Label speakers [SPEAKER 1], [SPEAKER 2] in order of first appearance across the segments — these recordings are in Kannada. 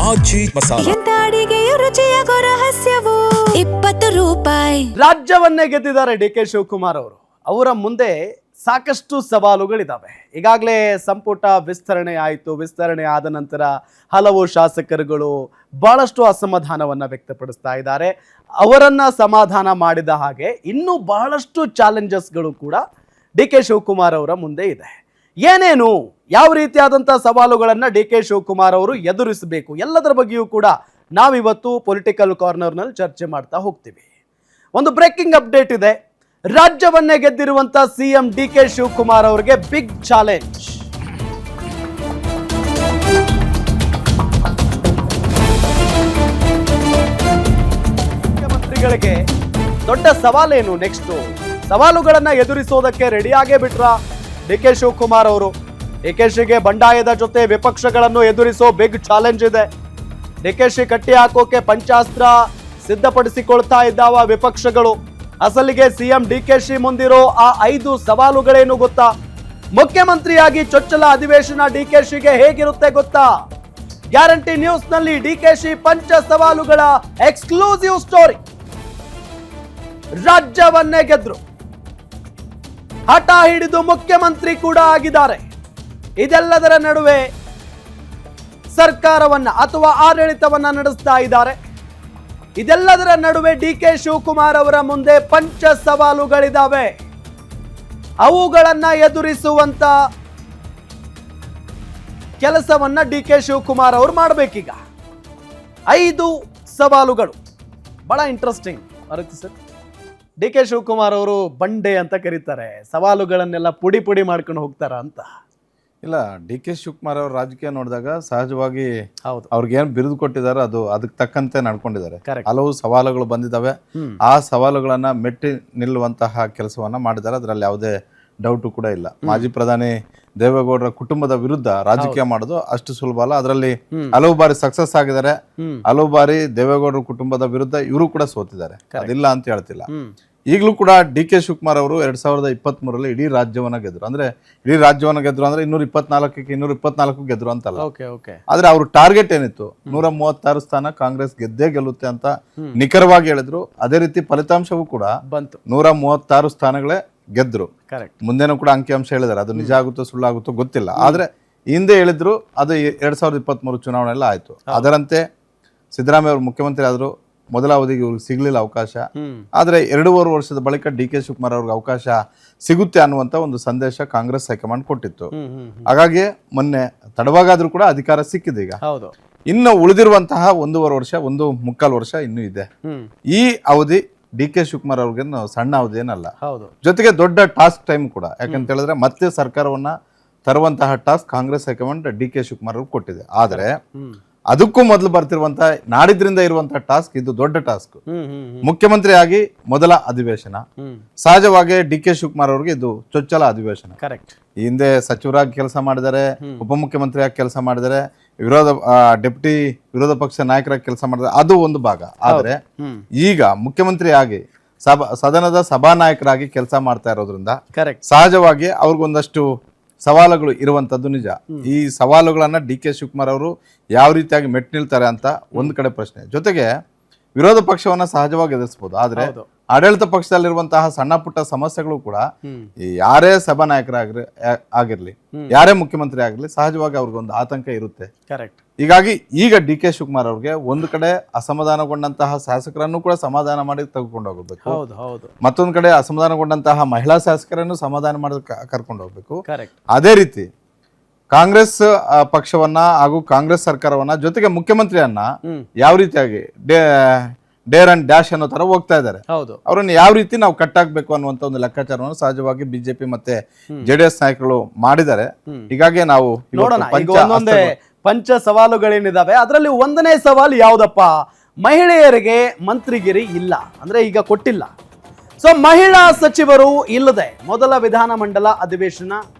[SPEAKER 1] ಆಜಿ ಮಸಾಲ.
[SPEAKER 2] ಎಂತ ಅಡಿಗೆಯ ರುಚಿಯಾಗೋ ರಹಸ್ಯವು 20 ರೂಪಾಯಿ.
[SPEAKER 3] ರಾಜ್ಯವನ್ನೇ ಗೆದ್ದಿದ್ದಾರೆ ಡಿ.ಕೆ. ಶಿವಕುಮಾರ್ ಅವರು. ಅವರ ಮುಂದೆ ಸಾಕಷ್ಟು ಸವಾಲುಗಳಿದ್ದಾವೆ. ಈಗಾಗಲೇ ಸಂಪುಟ ವಿಸ್ತರಣೆ ಆಯಿತು. ವಿಸ್ತರಣೆ ಆದ ನಂತರ ಹಲವು ಶಾಸಕರುಗಳು ಬಹಳಷ್ಟು ಅಸಮಾಧಾನವನ್ನು ವ್ಯಕ್ತಪಡಿಸ್ತಾ ಇದ್ದಾರೆ. ಅವರನ್ನ ಸಮಾಧಾನ ಮಾಡಿದ ಹಾಗೆ ಇನ್ನೂ ಬಹಳಷ್ಟು ಚಾಲೆಂಜಸ್ಗಳು ಕೂಡ ಡಿ.ಕೆ. ಶಿವಕುಮಾರ್ ಅವರ ಮುಂದೆ ಇದೆ. ಏನೇನು ಯಾವ ರೀತಿಯಾದಂಥ ಸವಾಲುಗಳನ್ನು ಡಿ.ಕೆ. ಶಿವಕುಮಾರ್ ಅವರು ಎದುರಿಸಬೇಕು ಎಲ್ಲದರ ಬಗ್ಗೆಯೂ ಕೂಡ ನಾವಿವತ್ತು ಪೊಲಿಟಿಕಲ್ ಕಾರ್ನರ್ನಲ್ಲಿ ಚರ್ಚೆ ಮಾಡ್ತಾ ಹೋಗ್ತೀವಿ. ಒಂದು ಬ್ರೇಕಿಂಗ್ ಅಪ್ಡೇಟ್ ಇದೆ. ರಾಜ್ಯವನ್ನೇ ಗೆದ್ದಿರುವಂತ ಸಿಎಂ ಡಿ.ಕೆ. ಶಿವಕುಮಾರ್ ಅವರಿಗೆ ಬಿಗ್ ಚಾಲೆಂಜ್. ಮುಖ್ಯಮಂತ್ರಿಗಳಿಗೆ ದೊಡ್ಡ ಸವಾಲೇನು? ನೆಕ್ಸ್ಟ್ ಸವಾಲುಗಳನ್ನ ಎದುರಿಸೋದಕ್ಕೆ ರೆಡಿಯಾಗೇ ಬಿಟ್ರ ಡಿ.ಕೆ. ಶಿವಕುಮಾರ್ ಅವರು. ಡಿ.ಕೆ.ಶಿಗೆ ಬಂಡಾಯದ ಜೊತೆ ವಿಪಕ್ಷಗಳನ್ನು ಎದುರಿಸೋ ಬಿಗ್ ಚಾಲೆಂಜ್ ಇದೆ. ಡಿ.ಕೆ.ಶಿ ಕಟ್ಟಿ ಹಾಕೋಕೆ ಪಂಚಾಸ್ತ್ರ ಸಿದ್ಧಪಡಿಸಿಕೊಳ್ತಾ ಇದ್ದಾವ ವಿಪಕ್ಷಗಳು. ಅಸಲಿಗೆ ಸಿಎಂ ಡಿ.ಕೆ.ಶಿ ಮುಂದಿರೋ ಆ 5 ಸವಾಲುಗಳೇನು ಗೊತ್ತಾ? ಮುಖ್ಯಮಂತ್ರಿಯಾಗಿ ಚೊಚ್ಚಲ ಅಧಿವೇಶನ ಡಿ.ಕೆ.ಶಿಗೆ ಹೇಗಿರುತ್ತೆ ಗೊತ್ತಾ? ಗ್ಯಾರಂಟಿ ನ್ಯೂಸ್ ನಲ್ಲಿ ಡಿ.ಕೆ.ಶಿ ಪಂಚ ಸವಾಲುಗಳ ಎಕ್ಸ್ಕ್ಲೂಸಿವ್ ಸ್ಟೋರಿ. ರಾಜ್ಯವನ್ನೇ ಗೆದ್ರು, ಹಠ ಹಿಡಿದು ಮುಖ್ಯಮಂತ್ರಿ ಕೂಡ ಆಗಿದ್ದಾರೆ. ಇದೆಲ್ಲದರ ನಡುವೆ ಸರ್ಕಾರವನ್ನ ಅಥವಾ ಆಡಳಿತವನ್ನ ನಡೆಸ್ತಾ ಇದ್ದಾರೆ. ಇದೆಲ್ಲದರ ನಡುವೆ ಡಿ.ಕೆ. ಶಿವಕುಮಾರ್ ಅವರ ಮುಂದೆ ಪಂಚ ಸವಾಲುಗಳಿದ್ದಾವೆ. ಅವುಗಳನ್ನ ಎದುರಿಸುವಂತ ಕೆಲಸವನ್ನ ಡಿ.ಕೆ. ಶಿವಕುಮಾರ್ ಅವರು ಮಾಡಬೇಕೀಗ. 5 ಸವಾಲುಗಳು ಬಹಳ ಇಂಟ್ರೆಸ್ಟಿಂಗ್ ಬರುತ್ತೆ ಸರ್. ಡಿ.ಕೆ. ಶಿವಕುಮಾರ್ ಅವರು ಬಂಡೆ ಅಂತ ಕರೀತಾರೆ. ಸವಾಲುಗಳನ್ನೆಲ್ಲ ಪುಡಿ ಪುಡಿ ಮಾಡ್ಕೊಂಡು ಹೋಗ್ತಾರ ಅಂತ.
[SPEAKER 4] ಇಲ್ಲ, ಡಿ.ಕೆ. ಶಿವಕುಮಾರ್ ಅವ್ರ ರಾಜಕೀಯ ನೋಡಿದಾಗ ಸಹಜವಾಗಿ
[SPEAKER 3] ಹೌದು,
[SPEAKER 4] ಅವ್ರಿಗೇನು ಬಿರುದು ಕೊಟ್ಟಿದ್ದಾರೆ ಅದಕ್ಕೆ ತಕ್ಕಂತೆ ನಡ್ಕೊಂಡಿದ್ದಾರೆ.
[SPEAKER 3] Correct.
[SPEAKER 4] ಹಲವು ಸವಾಲುಗಳು ಬಂದಿದ್ದಾವೆ. ಆ ಸವಾಲುಗಳನ್ನ ಮೆಟ್ಟಿ ನಿಲ್ಲುವಂತಹ ಕೆಲಸವನ್ನ ಮಾಡಿದ್ದಾರೆ. ಅದರಲ್ಲಿ ಯಾವುದೇ ಡೌಟು ಕೂಡ ಇಲ್ಲ. ಮಾಜಿ ಪ್ರಧಾನಿ ದೇವೇಗೌಡರ ಕುಟುಂಬದ ವಿರುದ್ಧ ರಾಜಕೀಯ ಮಾಡೋದು ಅಷ್ಟು ಸುಲಭ ಅಲ್ಲ. ಅದರಲ್ಲಿ ಹಲವು ಬಾರಿ ಸಕ್ಸಸ್ ಆಗಿದ್ದಾರೆ. ಹಲವು ಬಾರಿ ದೇವೇಗೌಡರ ಕುಟುಂಬದ ವಿರುದ್ಧ ಇವರು ಕೂಡ ಸೋತಿದ್ದಾರೆ. ಅದಿಲ್ಲ ಅಂತ ಹೇಳ್ತಿಲ್ಲ. ಈಗಲೂ ಕೂಡ ಡಿ.ಕೆ. ಶಿವಕುಮಾರ್ ಅವರು 2023ರಲ್ಲಿ ಇಡೀ ರಾಜ್ಯವನ್ನ ಗೆದ್ರು. ಅಂದ್ರೆ ಇಡೀ ರಾಜ್ಯವನ್ನ ಗೆದ್ರು ಅಂದ್ರೆ 224 ಗೆದ್ರು ಅಂತಲ್ಲ. ಆದ್ರೆ ಅವ್ರ ಟಾರ್ಗೆಟ್ ಏನಿತ್ತು 136 ಸ್ಥಾನ ಕಾಂಗ್ರೆಸ್ ಗೆದ್ದೇ ಗೆಲ್ಲುತ್ತೆ ಅಂತ ನಿಖರವಾಗಿ ಹೇಳಿದ್ರು. ಅದೇ ರೀತಿ ಫಲಿತಾಂಶವೂ ಕೂಡ ಬಂತು. 136 ಸ್ಥಾನಗಳೇ ಗೆದ್ರು. ಮುಂದೇನೂ ಕೂಡ ಅಂಕಿಅಂಶ ಹೇಳಿದಾರೆ. ಅದು ನಿಜ ಆಗುತ್ತೋ ಸುಳ್ಳಾಗುತ್ತೋ ಗೊತ್ತಿಲ್ಲ. ಆದ್ರೆ ಹಿಂದೆ ಹೇಳಿದ್ರು ಅದು 2023 ಚುನಾವಣೆ ಎಲ್ಲ ಆಯ್ತು. ಅದರಂತೆ ಸಿದ್ದರಾಮಯ್ಯ ಅವರು ಮುಖ್ಯಮಂತ್ರಿ ಆದ್ರು. ಮೊದಲ ಅವಧಿಗೆ ಇವ್ರಿಗೆ ಸಿಗ್ಲಿಲ್ಲ ಅವಕಾಶ. ಆದ್ರೆ 2.5 ವರ್ಷದ ಬಳಿಕ ಡಿ.ಕೆ. ಶಿವಕುಮಾರ್ ಅವ್ರಿಗೆ ಅವಕಾಶ ಸಿಗುತ್ತೆ ಅನ್ನುವಂತ ಒಂದು ಸಂದೇಶ ಕಾಂಗ್ರೆಸ್ ಹೈಕಮಾಂಡ್ ಕೊಟ್ಟಿತ್ತು. ಹಾಗಾಗಿ ಮೊನ್ನೆ ತಡವಾಗಾದ್ರೂ ಕೂಡ ಅಧಿಕಾರ ಸಿಕ್ಕಿದೆ. ಈಗ ಇನ್ನು ಉಳಿದಿರುವಂತಹ 1.5 ವರ್ಷ 1.25 ವರ್ಷ ಇನ್ನೂ ಇದೆ. ಈ ಅವಧಿ ಡಿ.ಕೆ. ಶಿವಕುಮಾರ್ ಅವ್ರಿಗೆ ಸಣ್ಣ ಅವಧಿ ಏನಲ್ಲ. ಜೊತೆಗೆ ದೊಡ್ಡ ಟಾಸ್ಕ್ ಟೈಮ್ ಕೂಡ. ಯಾಕಂತ ಹೇಳಿದ್ರೆ ಮತ್ತೆ ಸರ್ಕಾರವನ್ನ ತರುವಂತಹ ಟಾಸ್ಕ್ ಕಾಂಗ್ರೆಸ್ ಹೈಕಮಾಂಡ್ ಡಿ.ಕೆ. ಶಿವಕುಮಾರ್ ಅವ್ರಿಗೆ ಕೊಟ್ಟಿದೆ. ಆದ್ರೆ ಅದಕ್ಕೂ ಮೊದಲು ಬರ್ತಿರುವಂತಹ ನಾಡಿದ್ರಿಂದ ಇರುವಂತಹ ಟಾಸ್ಕ್ ಇದು ದೊಡ್ಡ ಟಾಸ್ಕ್. ಮುಖ್ಯಮಂತ್ರಿ ಆಗಿ ಮೊದಲ ಅಧಿವೇಶನ. ಸಹಜವಾಗಿ ಡಿ.ಕೆ. ಶಿವಕುಮಾರ್ ಅವ್ರಿಗೆ ಇದು ಚೊಚ್ಚಲ ಅಧಿವೇಶನ. ಈ ಹಿಂದೆ ಸಚಿವರಾಗಿ ಕೆಲಸ ಮಾಡಿದ್ದಾರೆ, ಉಪಮುಖ್ಯಮಂತ್ರಿಯಾಗಿ ಕೆಲಸ ಮಾಡಿದ್ದಾರೆ, ಡೆಪ್ಯೂಟಿ ವಿರೋಧ ಪಕ್ಷ ನಾಯಕರಾಗಿ ಕೆಲಸ ಮಾಡಿದ್ದಾರೆ. ಅದು ಒಂದು ಭಾಗ. ಆದ್ರೆ ಈಗ ಮುಖ್ಯಮಂತ್ರಿ ಆಗಿ ಸದನದ ಸಭಾನಾಯಕರಾಗಿ ಕೆಲಸ ಮಾಡ್ತಾ ಇರೋದ್ರಿಂದ ಸಹಜವಾಗಿ ಅವ್ರಿಗೊಂದಷ್ಟು ಸವಾಲುಗಳು ಇರುವಂತದ್ದು ನಿಜ. ಈ ಸವಾಲುಗಳನ್ನ ಡಿ.ಕೆ. ಶಿವಕುಮಾರ್ ಅವರು ಯಾವ ರೀತಿಯಾಗಿ ಮೆಟ್ ನಿಲ್ತಾರೆ ಅಂತ ಒಂದ್ ಕಡೆ ಪ್ರಶ್ನೆ. ಜೊತೆಗೆ ವಿರೋಧ ಪಕ್ಷವನ್ನ ಸಹಜವಾಗಿ ಎದುರಿಸಬಹುದು. ಆದ್ರೆ ಆಡಳಿತ ಪಕ್ಷದಲ್ಲಿರುವಂತಹ ಸಣ್ಣ ಪುಟ್ಟ ಸಮಸ್ಯೆಗಳು ಕೂಡ ಯಾರೇ ಸಭಾನಾಯಕರಾಗಿರ್ಲಿ ಆಗಿರ್ಲಿ, ಯಾರೇ ಮುಖ್ಯಮಂತ್ರಿ ಆಗಿರ್ಲಿ, ಸಹಜವಾಗಿ ಅವ್ರಿಗೊಂದು ಆತಂಕ ಇರುತ್ತೆ. ಹೀಗಾಗಿ ಈಗ ಡಿ.ಕೆ. ಶಿವಕುಮಾರ್ ಅವ್ರಿಗೆ ಒಂದು ಕಡೆ ಅಸಮಾಧಾನಗೊಂಡಂತಹ ಶಾಸಕರನ್ನು ಕೂಡ ಸಮಾಧಾನ ಮಾಡಿ ತೆಗೆದುಕೊಂಡು ಹೋಗಬೇಕು. ಮತ್ತೊಂದು ಕಡೆ ಅಸಮಾಧಾನಗೊಂಡಂತಹ ಮಹಿಳಾ ಶಾಸಕರನ್ನು ಸಮಾಧಾನ ಮಾಡಿ ಕರ್ಕೊಂಡು ಹೋಗ್ಬೇಕು. ಅದೇ ರೀತಿ ಕಾಂಗ್ರೆಸ್ ಪಕ್ಷವನ್ನ ಹಾಗೂ ಕಾಂಗ್ರೆಸ್ ಸರ್ಕಾರವನ್ನ ಜೊತೆಗೆ ಮುಖ್ಯಮಂತ್ರಿಯನ್ನ ಯಾವ ರೀತಿಯಾಗಿ ಡೇರ್ ಅಂಡ್ ಡ್ಯಾಶ್ ಅನ್ನೋ ತರ ಹೋಗ್ತಾ ಇದ್ದಾರೆ. ಅವರನ್ನು ಯಾವ ರೀತಿ ನಾವು ಕಟ್ಟಾಕ್ಬೇಕು ಅನ್ನುವಂತ ಒಂದು ಲೆಕ್ಕಾಚಾರವನ್ನು ಸಹಜವಾಗಿ ಬಿಜೆಪಿ ಮತ್ತೆ ಜೆಡಿಎಸ್ ನಾಯಕರು ಮಾಡಿದ್ದಾರೆ. ಹೀಗಾಗಿ ನಾವು
[SPEAKER 3] ಪಂಚ ಸವಾಲುಗಳೇನಿದಾವೆ ಅದರಲ್ಲಿ 1ನೇ ಸವಾಲು ಯಾವ್ದಪ್ಪ? ಮಹಿಳೆಯರಿಗೆ ಮಂತ್ರಿಗಿರಿ ಇಲ್ಲ ಅಂದ್ರೆ ಈಗ ಕೊಟ್ಟಿಲ್ಲ. ಸೊ ಮಹಿಳಾ ಸಚಿವರು ಇಲ್ಲದೆ ಮೊದಲ ವಿಧಾನಮಂಡಲ ಅಧಿವೇಶನ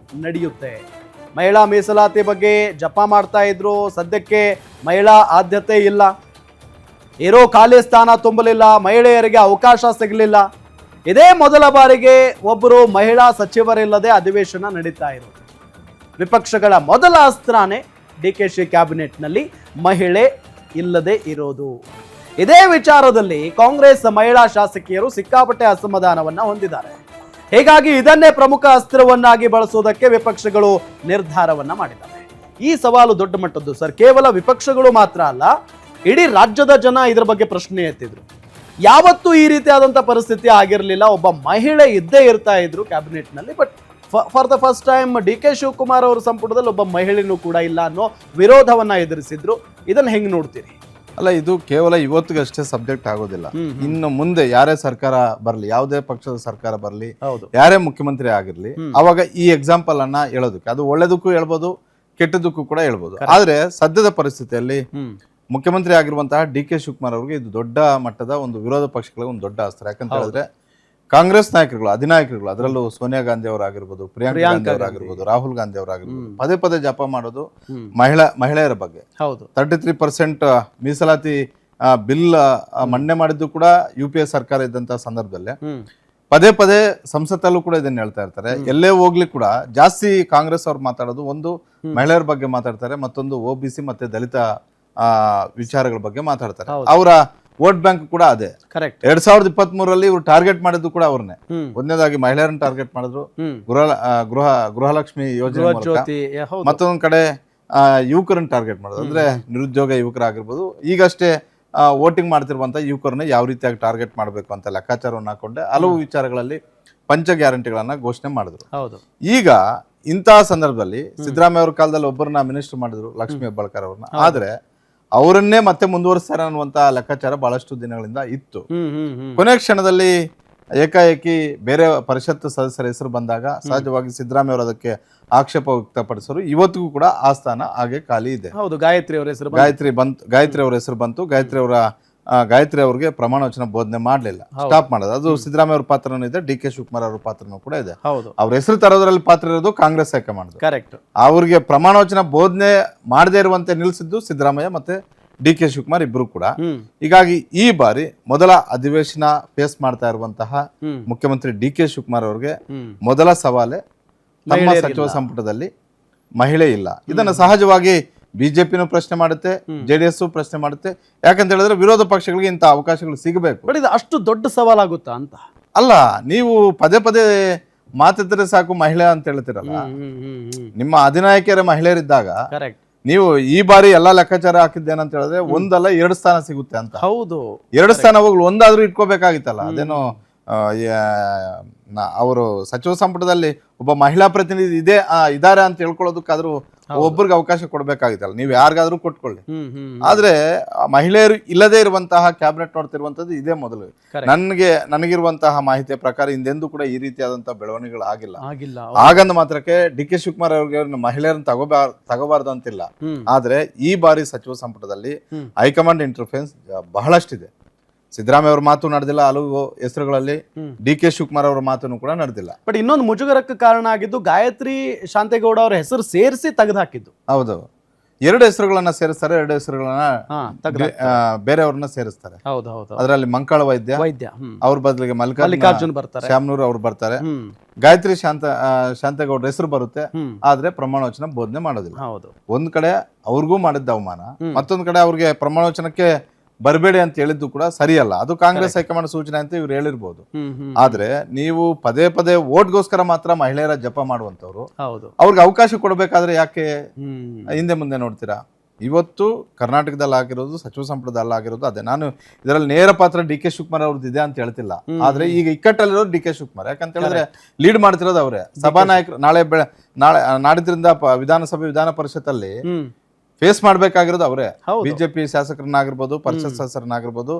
[SPEAKER 3] ನಡೆಯುತ್ತೆ. ಮಹಿಳಾ ಮೀಸಲಾತಿ ಬಗ್ಗೆ ಜಪ ಮಾಡ್ತಾ ಇದ್ರು. ಸದ್ಯಕ್ಕೆ ಮಹಿಳಾ ಆದ್ಯತೆ ಇಲ್ಲ. ಇರೋ ಖಾಲಿ ಸ್ಥಾನ ತುಂಬಲಿಲ್ಲ, ಮಹಿಳೆಯರಿಗೆ ಅವಕಾಶ ಸಿಗಲಿಲ್ಲ. ಇದೇ ಮೊದಲ ಬಾರಿಗೆ ಒಬ್ಬರು ಮಹಿಳಾ ಸಚಿವರಿಲ್ಲದೆ ಅಧಿವೇಶನ ನಡೀತಾ ಇರೋದು. ವಿಪಕ್ಷಗಳ ಮೊದಲ ಅಸ್ತ್ರನೇ ಡಿ.ಕೆ.ಶಿ ಕ್ಯಾಬಿನೆಟ್ನಲ್ಲಿ ಮಹಿಳೆ ಇಲ್ಲದೆ ಇರೋದು. ಇದೇ ವಿಚಾರದಲ್ಲಿ ಕಾಂಗ್ರೆಸ್ ಮಹಿಳಾ ಶಾಸಕಿಯರು ಸಿಕ್ಕಾಪಟ್ಟೆ ಅಸಮಾಧಾನವನ್ನ ಹೊಂದಿದ್ದಾರೆ. ಹೀಗಾಗಿ ಇದನ್ನೇ ಪ್ರಮುಖ ಅಸ್ತ್ರವನ್ನಾಗಿ ಬಳಸುವುದಕ್ಕೆ ವಿಪಕ್ಷಗಳು ನಿರ್ಧಾರವನ್ನ ಮಾಡಿದ್ದಾರೆ. ಈ ಸವಾಲು ದೊಡ್ಡ ಮಟ್ಟದ್ದು ಸರ್. ಕೇವಲ ವಿಪಕ್ಷಗಳು ಮಾತ್ರ ಅಲ್ಲ, ಇಡೀ ರಾಜ್ಯದ ಜನ ಇದರ ಬಗ್ಗೆ ಪ್ರಶ್ನೆ ಎತ್ತಿದ್ರು. ಯಾವತ್ತೂ ಈ ರೀತಿಯಾದಂಥ ಪರಿಸ್ಥಿತಿ ಆಗಿರಲಿಲ್ಲ. ಒಬ್ಬ ಮಹಿಳೆ ಇದ್ದೇ ಇರ್ತಾ ಇದ್ರು ಕ್ಯಾಬಿನೆಟ್ ನಲ್ಲಿ. But for the first time D K Shivakumar ಅವರ ಸಂಪುಟದಲ್ಲಿ ಒಬ್ಬ ಮಹಿಳೆನೂ ಕೂಡ ಇಲ್ಲ ಅನ್ನೋ ವಿರೋಧವನ್ನ ಎದುರಿಸಿದ್ರು. ಇದನ್ನ ಹೆಂಗ್ ನೋಡ್ತೀರಿ?
[SPEAKER 4] ಅಲ್ಲ, ಇದು ಕೇವಲ ಇವತ್ತಿಗಷ್ಟೇ ಸಬ್ಜೆಕ್ಟ್ ಆಗೋದಿಲ್ಲ. ಇನ್ನು ಮುಂದೆ ಯಾರೇ ಸರ್ಕಾರ ಬರಲಿ, ಯಾವುದೇ ಪಕ್ಷದ ಸರ್ಕಾರ ಬರಲಿ, ಯಾರೇ ಮುಖ್ಯಮಂತ್ರಿ ಆಗಿರ್ಲಿ, ಅವಾಗ ಈ ಎಕ್ಸಾಂಪಲ್ ಅನ್ನ ಹೇಳೋದಕ್ಕೆ ಅದು ಒಳ್ಳೇದಕ್ಕೂ ಹೇಳ್ಬೋದು, ಕೆಟ್ಟದಕ್ಕೂ ಕೂಡ ಹೇಳ್ಬೋದು. ಆದ್ರೆ ಸದ್ಯದ ಪರಿಸ್ಥಿತಿಯಲ್ಲಿ ಮುಖ್ಯಮಂತ್ರಿ ಆಗಿರುವಂತಹ ಡಿ ಕೆ ಶಿವಕುಮಾರ್ ಅವರಿಗೆ ಇದು ದೊಡ್ಡ ಮಟ್ಟದ ಒಂದು ವಿರೋಧ ಪಕ್ಷಗಳಿಗೆ ಒಂದು ದೊಡ್ಡ ಅಸ್ತ್ರ. ಯಾಕಂತ ಹೇಳಿದ್ರೆ ಕಾಂಗ್ರೆಸ್ ನಾಯಕರುಗಳು, ಅಧಿನಾಯಕರುಗಳು, ಅದರಲ್ಲೂ ಸೋನಿಯಾ ಗಾಂಧಿ ಅವರಾಗಿರ್ಬೋದು, ಪ್ರಿಯಾಂಕಾ ಗಾಂಧಿ ಅವರಾಗಿರ್ಬೋದು, ರಾಹುಲ್ ಗಾಂಧಿ ಅವರಾಗಿರ್ಬೋದು, ಪದೇ ಪದೇ ಜಪ ಮಾಡೋದು ಮಹಿಳೆಯರ ಬಗ್ಗೆ. 33% ಮೀಸಲಾತಿ ಬಿಲ್ ಮನ್ನಣೆ ಮಾಡಿದ್ದು ಕೂಡ UPA ಸರ್ಕಾರ ಇದ್ದಂತಹ ಸಂದರ್ಭದಲ್ಲಿ ಪದೇ ಪದೇ ಸಂಸತ್ತಲ್ಲೂ ಕೂಡ ಇದನ್ನ ಹೇಳ್ತಾ ಇರ್ತಾರೆ. ಎಲ್ಲೇ ಹೋಗ್ಲಿ ಕೂಡ ಜಾಸ್ತಿ ಕಾಂಗ್ರೆಸ್ ಅವ್ರು ಮಾತಾಡೋದು ಒಂದು ಮಹಿಳೆಯರ ಬಗ್ಗೆ ಮಾತಾಡ್ತಾರೆ, ಮತ್ತೊಂದು OBC ಮತ್ತೆ ದಲಿತ ವಿಚಾರಗಳ ಬಗ್ಗೆ ಮಾತಾಡ್ತಾರೆ. ಅವರ ವೋಟ್ ಬ್ಯಾಂಕ್ ಕೂಡ ಅದೇ. 2023 ಇವ್ರು ಟಾರ್ಗೆಟ್ ಮಾಡಿದ್ದು ಕೂಡ ಅವ್ರನ್ನೇ. ಒಂದನೇದಾಗಿ ಮಹಿಳೆಯರನ್ನ ಟಾರ್ಗೆಟ್ ಮಾಡಿದ್ರು, ಗೃಹಲಕ್ಷ್ಮಿ ಯೋಜನೆ ಮೂಲಕ. ಮತ್ತೊಂದ್ ಕಡೆ ಯುವಕರನ್ನ ಟಾರ್ಗೆಟ್ ಮಾಡೋದು, ಅಂದ್ರೆ ನಿರುದ್ಯೋಗ ಯುವಕರಾಗಿರ್ಬೋದು. ಈಗಷ್ಟೇ ವೋಟಿಂಗ್ ಮಾಡ್ತಿರುವಂತ ಯುವಕರನ್ನ ಯಾವ ರೀತಿಯಾಗಿ ಟಾರ್ಗೆಟ್ ಮಾಡಬೇಕು ಅಂತ ಲೆಕ್ಕಾಚಾರವನ್ನು ಹಾಕೊಂಡೆ ಹಲವು ವಿಚಾರಗಳಲ್ಲಿ ಪಂಚ ಗ್ಯಾರಂಟಿಗಳನ್ನ ಘೋಷಣೆ ಮಾಡಿದ್ರು. ಈಗ ಇಂತಹ ಸಂದರ್ಭದಲ್ಲಿ ಸಿದ್ದರಾಮಯ್ಯ ಅವ್ರ ಕಾಲದಲ್ಲಿ ಒಬ್ಬರನ್ನ ಮಿನಿಸ್ಟರ್ ಮಾಡಿದ್ರು, ಲಕ್ಷ್ಮೀ ಹೆಬ್ಬಾಳ್ಕರ್ ಅವ್ರನ್ನ. ಆದ್ರೆ ಅವರನ್ನೇ ಮತ್ತೆ ಮುಂದುವರಿಸ್ತಾರೆ ಅನ್ನುವಂತ ಲೆಕ್ಕಾಚಾರ ಬಹಳಷ್ಟು ದಿನಗಳಿಂದ ಇತ್ತು. ಕೊನೆ ಕ್ಷಣದಲ್ಲಿ ಏಕಾಏಕಿ ಬೇರೆ ಪರಿಷತ್ ಸದಸ್ಯರ ಹೆಸರು ಬಂದಾಗ ಸಹಜವಾಗಿ ಸಿದ್ದರಾಮಯ್ಯ ಅವರು ಅದಕ್ಕೆ ಆಕ್ಷೇಪ ವ್ಯಕ್ತಪಡಿಸರು. ಇವತ್ತಿಗೂ ಕೂಡ ಆ ಸ್ಥಾನ ಹಾಗೆ ಖಾಲಿ ಇದೆ.
[SPEAKER 3] ಗಾಯತ್ರಿ ಅವರ ಹೆಸರು
[SPEAKER 4] ಬಂತು. ಗಾಯತ್ರಿ ಅವ್ರಿಗೆ ಪ್ರಮಾಣ ವಚನ ಬೋಧನೆ ಮಾಡ್ಲಿಲ್ಲ, ಸ್ಟಾಪ್ ಮಾಡೋದು. ಅದು ಸಿದ್ದರಾಮಯ್ಯ ಅವ್ರ ಪಾತ್ರನೂ ಇದೆ, ಡಿ ಕೆ ಶಿವಕುಮಾರ್ ಅವ್ರ ಪಾತ್ರನೂ ಕೂಡ ಇದೆ. ಅವ್ರ ಹೆಸರು ತರೋದ್ರಲ್ಲಿ ಪಾತ್ರ ಇರೋದು ಕಾಂಗ್ರೆಸ್ ಹೈಕಮಾಂಡ್.
[SPEAKER 3] ಕರೆಕ್ಟ್.
[SPEAKER 4] ಅವ್ರಿಗೆ ಪ್ರಮಾಣ ವಚನ ಬೋಧನೆ ಮಾಡದೇ ಇರುವಂತೆ ನಿಲ್ಲಿಸಿದ್ದು ಸಿದ್ದರಾಮಯ್ಯ ಮತ್ತೆ ಡಿ ಕೆ ಶಿವಕುಮಾರ್ ಇಬ್ರು ಕೂಡ. ಹೀಗಾಗಿ ಈ ಬಾರಿ ಮೊದಲ ಅಧಿವೇಶನ ಫೇಸ್ ಮಾಡ್ತಾ ಇರುವಂತಹ ಮುಖ್ಯಮಂತ್ರಿ ಡಿ ಕೆ ಶಿವಕುಮಾರ್ ಅವ್ರಿಗೆ ಮೊದಲ ಸವಾಲೆ ನಮ್ಮ ಸಚಿವ ಸಂಪುಟದಲ್ಲಿ ಮಹಿಳೆ ಇಲ್ಲ. ಇದನ್ನ ಸಹಜವಾಗಿ ಬಿಜೆಪಿನೂ ಪ್ರಶ್ನೆ ಮಾಡುತ್ತೆ, JDS ಪ್ರಶ್ನೆ ಮಾಡುತ್ತೆ. ಯಾಕಂತ ಹೇಳಿದ್ರೆ ವಿರೋಧ ಪಕ್ಷಗಳಿಗೆ ಇಂಥ ಅವಕಾಶಗಳು ಸಿಗಬೇಕು.
[SPEAKER 3] ಬಟ್ ಇದು ಅಷ್ಟು ದೊಡ್ಡ ಸವಾಲಾಗುತ್ತಾ ಅಂತ
[SPEAKER 4] ಅಲ್ಲ. ನೀವು ಪದೇ ಪದೇ ಮಾತಿದ್ರೆ ಸಾಕು ಮಹಿಳೆ ಅಂತ ಹೇಳ್ತಿರಲ್ಲ. ನಿಮ್ಮ ಅಧಿನಾಯಕಿಯರ ಮಹಿಳೆಯರಿದ್ದಾಗ ನೀವು ಈ ಬಾರಿ ಎಲ್ಲಾ ಲೆಕ್ಕಾಚಾರ ಹಾಕಿದ್ದೇನಂತ ಹೇಳಿದ್ರೆ ಒಂದಲ್ಲ 2 ಸ್ಥಾನ ಸಿಗುತ್ತೆ ಅಂತ.
[SPEAKER 3] ಹೌದು,
[SPEAKER 4] 2 ಸ್ಥಾನ ಹೋಗ್ಲು ಒಂದಾದ್ರೂ ಇಟ್ಕೋಬೇಕಾಗಿತ್ತಲ್ಲ. ಅದೇನೋ ಅವರು ಸಚಿವ ಸಂಪುಟದಲ್ಲಿ ಒಬ್ಬ ಮಹಿಳಾ ಪ್ರತಿನಿಧಿ ಇದಾರೆ ಅಂತ ಹೇಳ್ಕೊಳ್ಳೋದಕ್ಕಾದ್ರೂ ಒಬ್ಬರಿಗೆ ಅವಕಾಶ ಕೊಡ್ಬೇಕಾಗಿತ್ತಲ್ಲ. ನೀವು ಯಾರಿಗಾದ್ರೂ ಕೊಟ್ಕೊಳ್ಳಿ. ಆದ್ರೆ ಮಹಿಳೆಯರು ಇಲ್ಲದೆ ಇರುವಂತಹ ಕ್ಯಾಬಿನೆಟ್ ನೋಡ್ತಿರುವಂತದ್ದು ಇದೇ ಮೊದಲು. ನನಗಿರುವಂತಹ ಮಾಹಿತಿಯ ಪ್ರಕಾರ ಹಿಂದೆಂದೂ ಕೂಡ ಈ ರೀತಿಯಾದಂತಹ ಬೆಳವಣಿಗೆಗಳು ಆಗಿಲ್ಲ. ಹಾಗಂದ ಮಾತ್ರಕ್ಕೆ ಡಿ ಕೆ ಶಿವಕುಮಾರ್ ಅವ್ರಿಗೆ ಮಹಿಳೆಯರನ್ನ ತಗೋಬಾರ್ದು ಅಂತಿಲ್ಲ. ಆದ್ರೆ ಈ ಬಾರಿ ಸಚಿವ ಸಂಪುಟದಲ್ಲಿ ಹೈಕಮಾಂಡ್ ಇಂಟರ್ಫೆರೆನ್ಸ್ ಬಹಳಷ್ಟಿದೆ. ಸಿದ್ದರಾಮಯ್ಯ ಅವ್ರ ಮಾತು ನಡೆದಿಲ್ಲ ಹಲವು ಹೆಸರುಗಳಲ್ಲಿ, ಡಿ ಕೆ ಶಿವಕುಮಾರ್ ಅವರ ಮಾತನ್ನು ಕೂಡ ನಡೆದಿಲ್ಲ.
[SPEAKER 3] ಬಟ್ ಇನ್ನೊಂದು ಮುಜುಗರಕ್ಕೆ ಕಾರಣ ಆಗಿದ್ದು ಗಾಯತ್ರಿ ಶಾಂತೇಗೌಡ ಅವರ ಹೆಸರು ಸೇರಿಸಿ ತೆಗೆದುಹಾಕಿದ್ದು.
[SPEAKER 4] ಹೌದು, 2 ಹೆಸರುಗಳನ್ನ ಸೇರಿಸ್ತಾರೆ, 2 ಹೆಸರುಗಳನ್ನ ಬೇರೆಯವ್ರನ್ನ ಸೇರಿಸ್ತಾರೆ. ಅದರಲ್ಲಿ ಮಂಕಾಳ ವೈದ್ಯ ಅವ್ರ ಬದಲಿಗೆ ಮಲ್ಲಿಕಾರ್ಜುನ್ ಬರ್ತಾರೆ, ಶ್ಯಾಮ್ನೂರ್ ಅವ್ರು ಬರ್ತಾರೆ. ಗಾಯತ್ರಿ ಶಾಂತೇಗೌಡ ಹೆಸರು ಬರುತ್ತೆ, ಆದ್ರೆ ಪ್ರಮಾಣ ವಚನ ಬೋಧನೆ ಮಾಡೋದಿಲ್ಲ. ಒಂದ್ ಕಡೆ ಅವ್ರಿಗೂ ಮಾಡಿದ್ದ ಅವಮಾನ, ಮತ್ತೊಂದ್ ಕಡೆ ಅವ್ರಿಗೆ ಪ್ರಮಾಣ ವಚನಕ್ಕೆ ಬರಬೇಡಿ ಅಂತ ಹೇಳಿದ್ದು ಕೂಡ ಸರಿಯಲ್ಲ. ಅದು ಕಾಂಗ್ರೆಸ್ ಹೈಕಮಾಂಡ್ ಸೂಚನೆ ಅಂತ ಇವ್ರು ಹೇಳಿರ್ಬೋದು. ಆದ್ರೆ ನೀವು ಪದೇ ಪದೇ ವೋಟ್ಗೋಸ್ಕರ ಮಾತ್ರ ಮಹಿಳೆಯರ ಜಪ ಮಾಡುವಂತವ್ರು, ಅವ್ರಿಗೆ ಅವಕಾಶ ಕೊಡಬೇಕಾದ್ರೆ ಯಾಕೆ ಹಿಂದೆ ಮುಂದೆ ನೋಡ್ತೀರಾ? ಇವತ್ತು ಕರ್ನಾಟಕದಲ್ಲಿ ಆಗಿರೋದು, ಸಚಿವ ಸಂಪುಟದಲ್ಲಿ ಆಗಿರೋದು ಅದೇ. ನಾನು ಇದರಲ್ಲಿ ನೇರ ಪಾತ್ರ ಡಿ ಕೆ ಶಿವಕುಮಾರ್ ಅವ್ರದ್ದು ಇದೆ ಅಂತ ಹೇಳ್ತಿಲ್ಲ. ಆದ್ರೆ ಈಗ ಇಕ್ಕಟ್ಟಲ್ಲಿರೋದು ಡಿ ಕೆ ಶಿವಕುಮಾರ್. ಯಾಕಂತ ಹೇಳಿದ್ರೆ ಲೀಡ್ ಮಾಡ್ತಿರೋದು ಅವರೇ. ಸಭಾನಾಯಕರು ನಾಡಿದ್ರಿಂದ ವಿಧಾನ ಪರಿಷತ್ ಅಲ್ಲಿ ಫೇಸ್ ಮಾಡ್ಬೇಕಾಗಿರೋದು ಅವರೇ. ಬಿಜೆಪಿ ಶಾಸಕರನ್ನಾಗಿರ್ಬೋದು, ಪರಿಷತ್ ಸದಸ್ಯರನ್ನಾಗಿರ್ಬೋದು,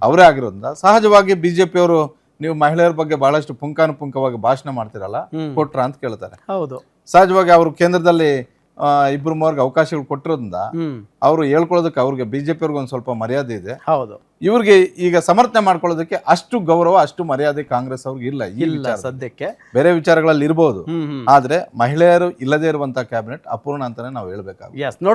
[SPEAKER 4] ಅವರೇ ಆಗಿರೋದ್ರಿಂದ ಸಹಜವಾಗಿ ಬಿಜೆಪಿ ಅವರು ನೀವು ಮಹಿಳೆಯರ ಬಗ್ಗೆ ಬಹಳಷ್ಟು ಪುಂಖಾನುಪುಂಖವಾಗಿ ಭಾಷಣ ಮಾಡ್ತಿರಲ್ಲ, ಕೊಟ್ರ ಅಂತ ಕೇಳ್ತಾರೆ. ಸಹಜವಾಗಿ ಅವರು ಕೇಂದ್ರದಲ್ಲಿ 2-3 ಅವಕಾಶಗಳು ಕೊಟ್ಟಿರೋದ್ರಿಂದ ಅವರು ಹೇಳ್ಕೊಳ್ಳೋದಕ್ಕೆ ಅವ್ರಿಗೆ ಬಿಜೆಪಿ ಅವ್ರಿಗೆ ಒಂದ್ ಸ್ವಲ್ಪ ಮರ್ಯಾದೆ ಇದೆ. ಇವ್ರಿಗೆ ಈಗ ಸಮರ್ಥನೆ ಮಾಡ್ಕೊಳ್ಳೋದಕ್ಕೆ ಅಷ್ಟು ಗೌರವ, ಅಷ್ಟು ಮರ್ಯಾದೆ ಕಾಂಗ್ರೆಸ್ ಅವ್ರಿಗೆ ಇಲ್ಲ ಸದ್ಯಕ್ಕೆ. ಬೇರೆ ವಿಚಾರಗಳಲ್ಲಿ ಇರಬಹುದು, ಆದ್ರೆ ಮಹಿಳೆಯರು ಇಲ್ಲದೆ ಇರುವಂತಹ ಕ್ಯಾಬಿನೆಟ್ ಅಪೂರ್ಣ ಅಂತಾನೆ ನಾವು ಹೇಳ್ಬೇಕಾಗುತ್ತೆ.